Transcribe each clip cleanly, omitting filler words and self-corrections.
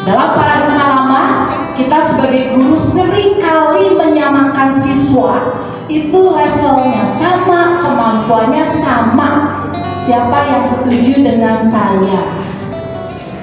Dalam paradigma lama, kita sebagai guru seringkali menyamakan siswa itu levelnya sama, kemampuannya sama. Siapa yang setuju dengan saya?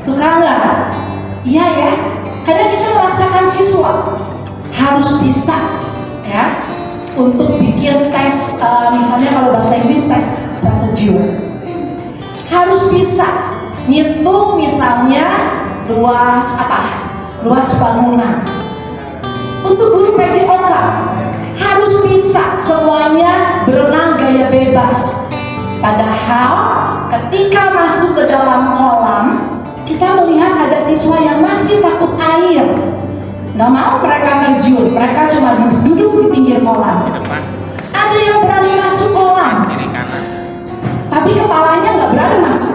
Suka nggak? Iya ya. Kadang kita memaksakan siswa harus bisa, ya, untuk bikin tes, misalnya kalau bahasa Inggris tes procedure. Harus bisa ngitung misalnya luas bangunan. Untuk guru PJOK harus bisa semuanya berenang gaya bebas. Padahal ketika masuk ke dalam kolam, kita melihat ada siswa yang masih takut air. Nggak mau mereka terjun, mereka cuma duduk-duduk di pinggir kolam. Ada yang berani masuk kolam, tapi kepalanya nggak berani masuk.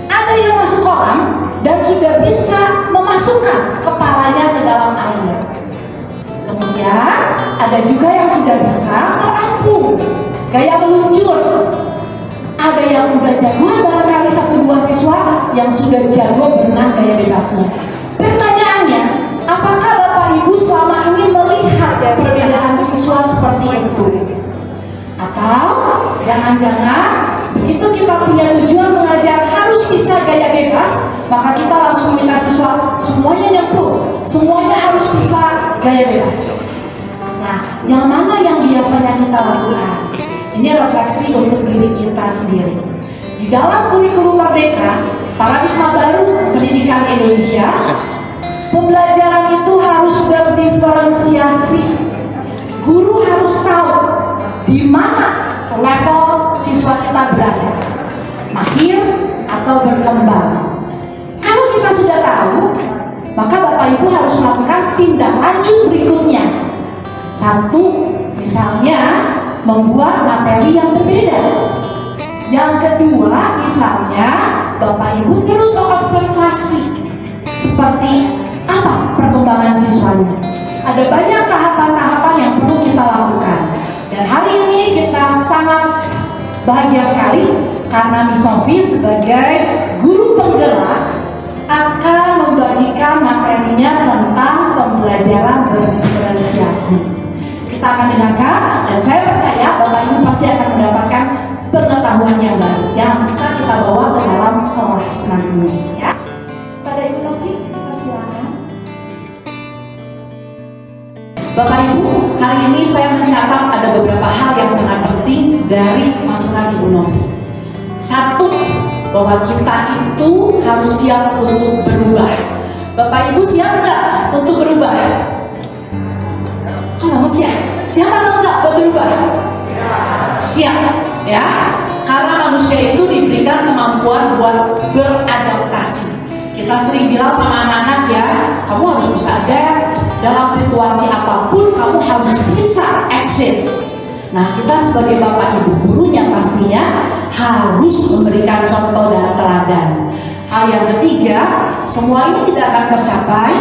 Ada yang masuk kolam dan sudah bisa memasukkan kepalanya ke dalam air. Kemudian ada juga yang sudah bisa terapung, gaya meluncur. Ada yang udah jagoan, barangkali 1-2 siswa yang sudah jago berenang gaya bebasnya. Pertanyaannya, apakah Bapak Ibu selama ini melihat perbedaan siswa seperti itu? Atau jangan-jangan begitu kita punya tujuan mengajar harus bisa gaya bebas, maka kita langsung minta siswa semuanya nyemplung, semuanya harus bisa gaya bebas. Nah, yang mana yang biasanya kita lakukan? Ini refleksi untuk diri kita sendiri. Di dalam kurikulum Merdeka, paradigma baru pendidikan Indonesia, pembelajaran itu harus berdiferensiasi. Guru harus tahu di mana level siswa kita berada, mahir atau berkembang. Kalau kita sudah tahu, maka Bapak Ibu harus melakukan tindak lanjut berikutnya. Satu, misalnya membuat materi yang berbeda. Yang kedua, misalnya Bapak Ibu terus mengobservasi seperti apa perkembangan siswanya. Ada banyak tahapan-tahapan yang perlu kita lakukan. Dan hari ini kita sangat bahagia sekali karena Miss Novi sebagai guru penggerak akan membagikan materinya tentang pembelajaran berdiferensiasi. Kita akan dengarkan dan saya percaya Bapak Ibu pasti akan mendapatkan pengetahuan yang baru yang bisa kita bawa ke dalam kelas nantinya, ya. Pada Ibu Novi, silakan. Bapak Ibu, hari ini saya mencatat ada beberapa hal yang sangat penting dari masukan Ibu Novi. Satu, bahwa kita itu harus siap untuk berubah. Bapak Ibu siap nggak untuk berubah? Kamu siap? Siap atau enggak buat berubah? Siap, ya. Karena manusia itu diberikan kemampuan buat beradaptasi. Kita sering bilang sama anak-anak, ya, kamu harus bisa adapt dalam situasi apapun, kamu harus bisa eksis. Nah, kita sebagai bapak ibu gurunya pastinya harus memberikan contoh dan teladan. Hal yang ketiga, semua ini tidak akan tercapai,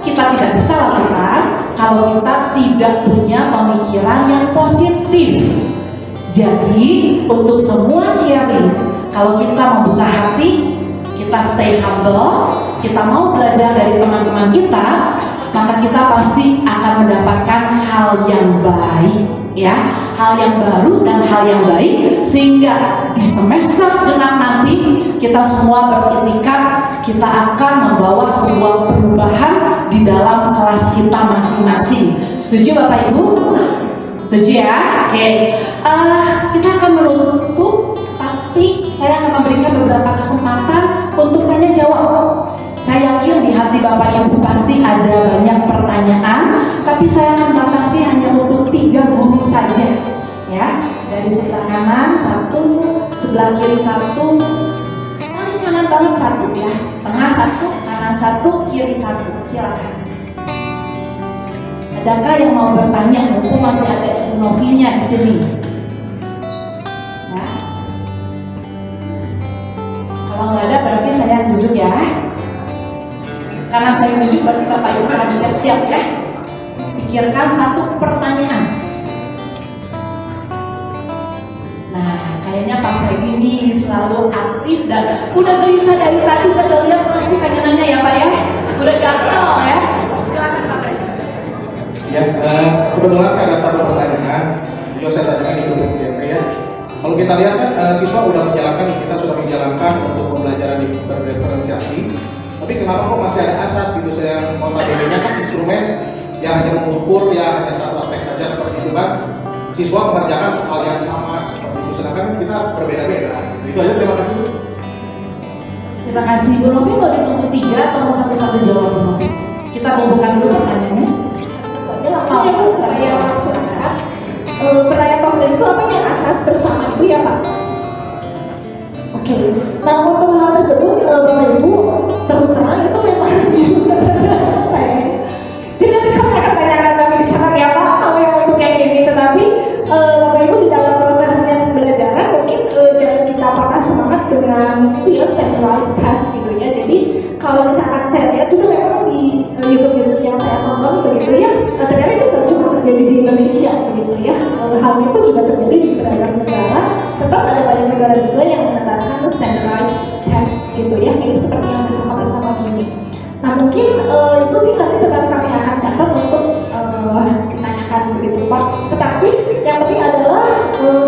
kita tidak bisa lakukan kalau kita tidak punya pemikiran yang positif. Jadi, untuk semua sharing, kalau kita membuka hati, kita stay humble, kita mau belajar dari teman-teman kita, maka kita pasti akan mendapatkan hal yang baik, ya, hal yang baru dan hal yang baik, sehingga di semester genap nanti kita semua beriktikad kita akan membawa sebuah perubahan di dalam kelas kita masing-masing. Setuju Bapak Ibu? Setuju ya? Oke. Kita akan menutup, tapi saya akan memberikan beberapa kesempatan untuk tanya jawab. Saya yakin di hati Bapak Ibu pasti ada banyak pertanyaan, tapi saya akan batasi hanya untuk 3 guru saja, ya. Dari sebelah kanan 1, sebelah kiri 1, paling kanan banget 1, ya. Tengah 1, kanan 1, kiri 1. Silakan. Adakah yang mau bertanya? Mumpung masih ada Ibu Novinya di sini. Ya. Kalau nggak ada berarti saya tunjuk, ya. Karena saya tunjuk berarti Bapak Ibu harus siap-siap, ya. Pikirkan 1 pertanyaan. Nah, kayaknya Pak Freddy ini selalu aktif dan udah gelisah dari tadi. Saya lihat pasti pengen nanya, ya Pak, ya. kebetulan saya ada satu pertanyaan, juga saya tanyakan di grup PDP ya. Kalau kita lihat kan siswa udah menjalankan, kita sudah menjalankan untuk pembelajaran di berdiferensiasi. Tapi kenapa kok masih ada asas gitu? Saya notabene-nya kan instrumen yang hanya mengukur ya hanya satu aspek saja seperti itu kan. Siswa mengerjakan soal yang sama seperti itu, sedangkan kita berbeda-beda. Itu aja, terima kasih. Terima kasih Bu Novi. Mau ditunggu 3 atau mau satu-satu jawab Bu Novi? Kita buka dulu pertanyaannya. Satu aja langsung ya Bu, saya langsung jawab. Pertanyaan Pak Fred itu apa yang asas bersama itu ya Pak? Oke, nah untuk hal tersebut Bapak Ibu terus terang itu memang saya. Jadi nanti kami akan tanyakan kami dicatat ya Pak kalau yang untuk yang ini, tetapi Bapak Ibu di dalam prosesnya pembelajaran mungkin jangan kita patah semangat dengan itu ya standardized test gitu ya. Jadi kalau misalkan saya lihat juga memang di YouTube yang saya tonton begitu ya, ternyata itu nggak cuma terjadi di Indonesia begitu ya, hal ini pun juga terjadi di berbagai negara. Tetap ada banyak negara juga yang menetapkan standardized test gitu ya, mirip seperti yang bersama gini. Nah mungkin itu sih nanti tetap kami akan catat untuk ditanyakan begitu Pak. Tetapi yang penting adalah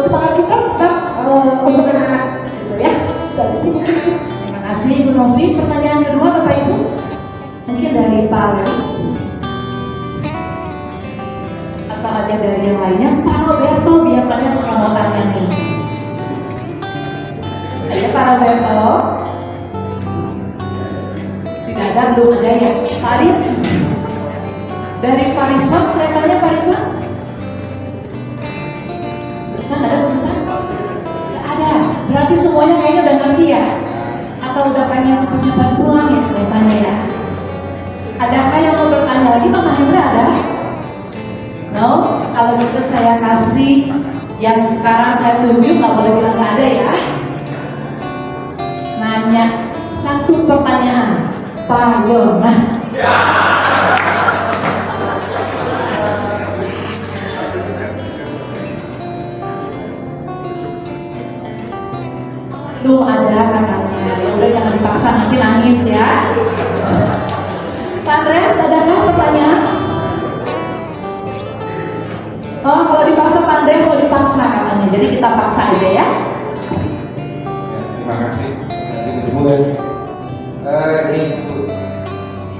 semangat kita tetap untuk anak-anak gitu ya. Itu aja sih mungkin. Terima kasih Bu Novi. Pertanyaan kedua Bapak Ibu, mungkin dari Pak Leri atau ada dari yang lainnya. Pak Roberto biasanya suka mau tanya nih. Ayo Pak Roberto. Tidak ada, belum ada ya. Pak Adit dari Pak Rizwan, kelihatannya Pak Rizwan. Susan ada Bu Susan? Tidak ada. Berarti semuanya kayaknya udah ngerti ya? Atau udah pengen cepat-cepat pulang ya kelihatannya ya? Adakah yang mau bertanya lagi? Pak Mahendra ada? No? Kalau gitu saya kasih yang sekarang saya tunjuk, nggak boleh bilang nggak ada ya. Nanya satu pertanyaan, Pak Yonas. Belum ada katanya. Ya udah jangan dipaksa, nanti nangis ya. Pak Andres, adakah pertanyaan? Oh, kalau dipaksa Pak Andres mau dipaksa katanya. Jadi kita paksa aja ya. Terima kasih. Jemput ya. Ini untuk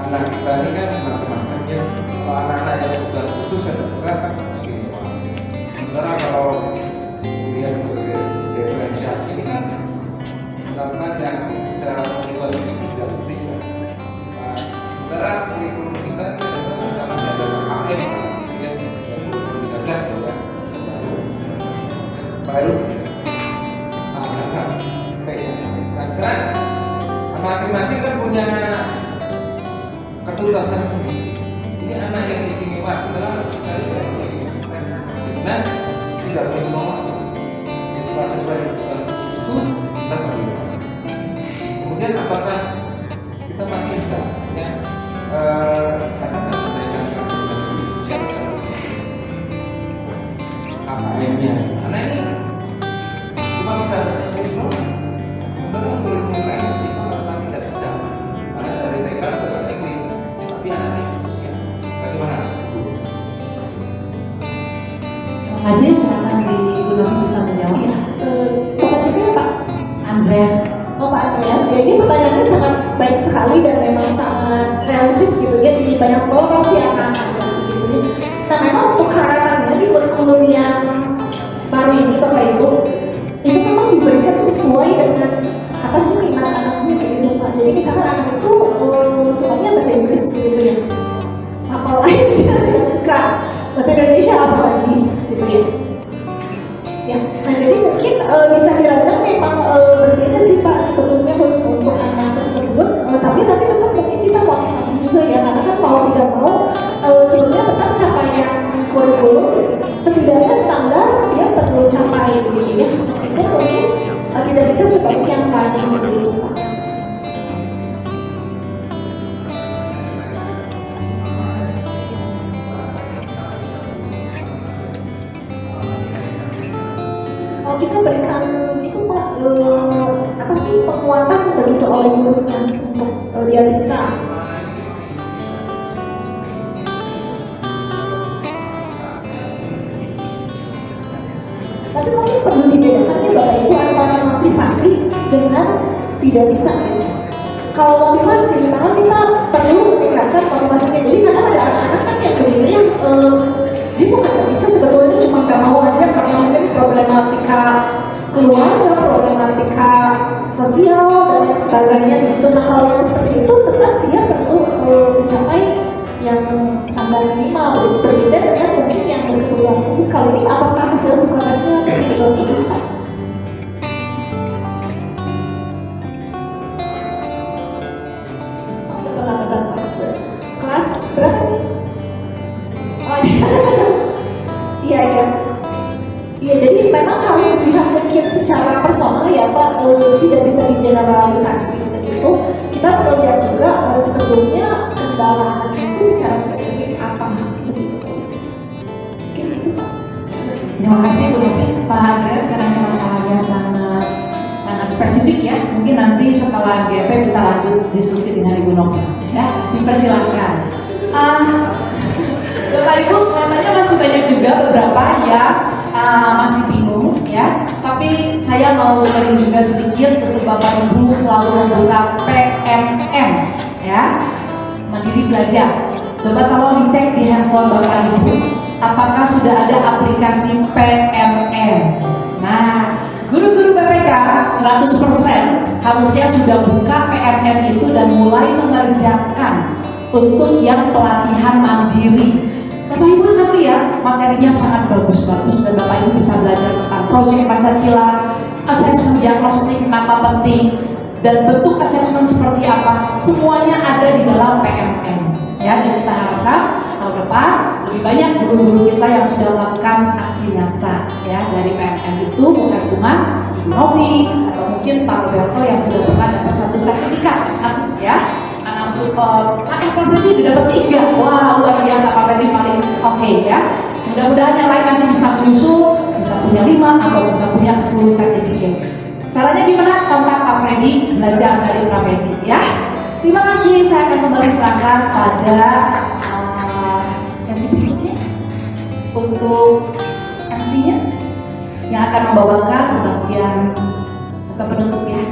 anak kita ini kan macam-macam ya. Kalau anak-anak yang kebutuhan khusus kan berat kan istimewa. Sementara kalau lihat diferensiasi ini kan benar-benar yang secara individual ini realistis ya. Sementara kurikulum kita ini masih ada KM ya 2013 gitu kan. Baru nah sekarang masing-masing kan punya ketuntasan sendiri. Ini anak yang istimewa, sementara kita jelas tidak boleh ngomong di sebuah kebutuhan khusus itu kita bagaimana. Kemudian apakah kita masih enggak ya karena kan mereka siapa apa aimnya karena ini cuma bisa bahasa Inggris doang. Sebenarnya kurikulum lain sih mereka tidak bisa. Ada dari TK bahasa Inggris, tapi anak diskusinya bagaimana? Terima kasih. Silakan di Bu Novi bisa menjawab. Iya, Bapak siapa ya Pak? Andres. Oh Pak Andreas, ya ini pertanyaannya sangat baik sekali dan memang sangat realistis gitu ya. Di banyak sekolah pasti akan ada gitu ya. Nah memang untuk harapannya di kurikulum yang baru ini Bapak Ibu itu memang diberikan sesuai dengan apa sih minat anaknya gitu Pak. Jadi misalkan anak itu sukanya bahasa Inggris gitu ya, apalagi dia tidak suka bahasa Indonesia apalagi gitu ya. Ya, nah jadi mungkin bisa dirancang memang berbeda sih Pak sebetulnya khusus untuk anak tersebut. Tapi tetap mungkin kita motivasi juga ya, karena kan mau tidak mau sebetulnya tetap capaian kurikulum setidaknya standar dia perlu capai begitu ya, meskipun mungkin tidak bisa sebaik yang lain begitu Pak. Kita berikan itu Pak apa sih penguatan begitu oleh gurunya untuk dia bisa tidak bisa gitu. Kalau motivasi, maka kita perlu meningkatkan motivasinya. Jadi kadang ada anak-anak kan yang begini yang dia bukan nggak bisa, sebetulnya cuma nggak mau aja karena mungkin problematika keluarga, problematika sosial dan lain sebagainya gitu. Nah kalau yang seperti itu tetap dia perlu mencapai yang standar minimal, berbeda dengan mungkin yang berkebutuhan khusus. Kali ini apakah hasil psikotesnya berkebutuhan khusus Pak? Kelas berapa nih? Oh iya iya. Iya, jadi memang harus dilihat mungkin secara personal ya Pak, tidak bisa digeneralisasi begitu. Kita perlu lihat juga sebetulnya kendala anak itu secara spesifik apa begitu. Mungkin itu Pak. Terima kasih Bu Novi. Pak Andreas sekarang masalahnya sangat spesifik ya. Mungkin nanti setelah GP bisa lanjut diskusi dengan Ibu Novi. Ya, dipersilakan. Bapak Ibu, namanya masih banyak juga beberapa yang masih bingung ya. Tapi saya mau sharing juga sedikit untuk Bapak Ibu selalu membuka PMM ya, Mandiri Belajar. Coba kalau dicek di handphone Bapak Ibu, apakah sudah ada aplikasi PMM? Nah, guru-guru BPK 100% harusnya sudah buka PMM itu dan mulai mengerjakan untuk yang pelatihan mandiri. Bapak Ibu akan lihat materinya sangat bagus-bagus dan Bapak Ibu bisa belajar tentang proyek Pancasila, asesmen diagnostik kenapa penting, dan bentuk asesmen seperti apa, semuanya ada di dalam PMM. Ya, dan kita harapkan tahun depan lebih banyak guru-guru kita yang sudah melakukan aksi nyata ya dari PMM itu, bukan cuma Ibu Novi atau mungkin Pak Roberto yang sudah pernah dapat satu sertifikat satu ya. Karena untuk Pak Freddy udah dapat 3. Wah, luar biasa Pak Freddy paling oke ya. Mudah-mudahan yang lain nanti bisa menyusul, bisa punya 5 atau bisa punya 10 sertifikat. Caranya gimana? Kontak Pak Freddy, belajar dari Pak Freddy ya. Terima kasih, saya akan kembali serahkan pada sesi berikutnya untuk MC-nya yang akan membawakan bagian atau penutup ya.